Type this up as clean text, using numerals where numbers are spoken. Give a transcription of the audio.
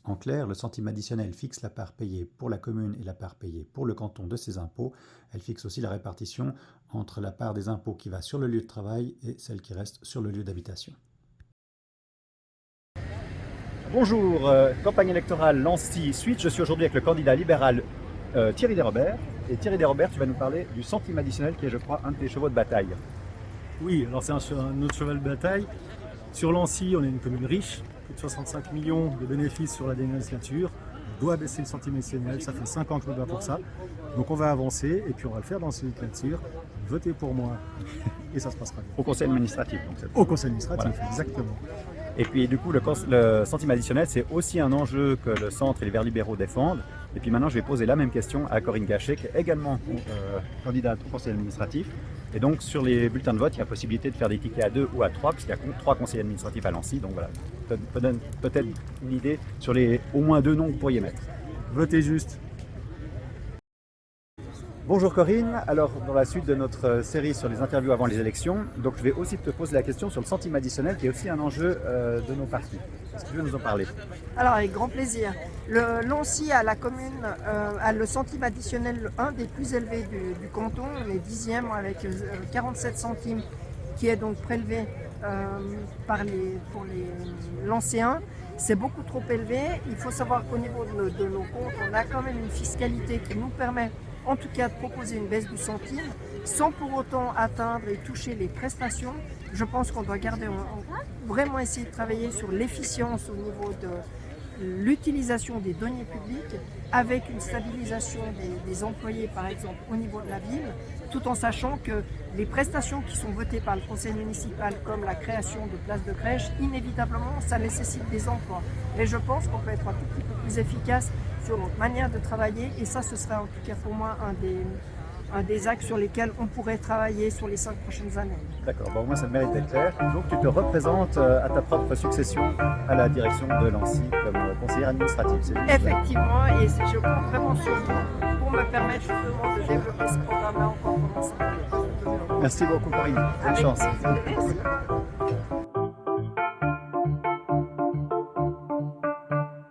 En clair, le centime additionnel fixe la part payée pour la commune et la part payée pour le canton de ses impôts. Elle fixe aussi la répartition entre la part des impôts qui va sur le lieu de travail et celle qui reste sur le lieu d'habitation. Bonjour, campagne électorale Lancy Suite. Je suis aujourd'hui avec le candidat libéral Thierry Desrobert. Et Thierry Desrobert, tu vas nous parler du centime additionnel qui est, je crois, un de tes chevaux de bataille. Oui, alors c'est un autre cheval de bataille. Sur Lancy, on est une commune riche, plus de 65 millions de bénéfices sur la dernière législature. On doit baisser le centime additionnel, ça fait 5 ans que je me bats pour ça. Donc on va avancer et puis on va le faire dans cette législature. Votez pour moi et ça se passera bien. Au conseil administratif, donc. Au conseil administratif, Voilà. exactement. Et puis du coup, le centime additionnel, c'est aussi un enjeu que le centre et les Verts libéraux défendent. Et puis maintenant, je vais poser la même question à Corinne Gachet, qui est également candidate au conseil administratif. Et donc, sur les bulletins de vote, il y a possibilité de faire des tickets à 2 ou à 3, puisqu'il y a 3 conseillers administratifs à Lancy. Donc voilà, peut-être une idée sur les au moins 2 noms que vous pourriez mettre. Votez juste. Bonjour Corinne, alors dans la suite de notre série sur les interviews avant les élections, donc je vais aussi te poser la question sur le centime additionnel qui est aussi un enjeu de nos partis. Est-ce que tu veux nous en parler? Alors avec grand plaisir. Le Lancy à la commune a le centime additionnel un des plus élevés du canton, on est 10e avec 47 centimes qui est donc prélevé pour les Lancéens. C'est beaucoup trop élevé. Il faut savoir qu'au niveau de nos comptes, on a quand même une fiscalité qui nous permet en tout cas de proposer une baisse du centime sans pour autant atteindre et toucher les prestations. Je pense qu'on doit vraiment essayer de travailler sur l'efficience au niveau de l'utilisation des deniers publics avec une stabilisation des employés par exemple au niveau de la ville, tout en sachant que les prestations qui sont votées par le conseil municipal comme la création de places de crèche, inévitablement ça nécessite des emplois. Et je pense qu'on peut être un tout petit peu plus efficace sur notre manière de travailler et ça ce serait en tout cas pour moi un des axes sur lesquels on pourrait travailler sur les 5 prochaines années. D'accord, bon, au moins ça mérite d'être clair. Donc tu te représentes à ta propre succession à la direction de Lancy comme conseillère administrative. C'est bien ça? Effectivement, et je compte vraiment sur vous pour me permettre justement de développer ce programme-là encore pendant 5 ans. Merci beaucoup Corinne, bonne Avec chance. plaisir. Merci.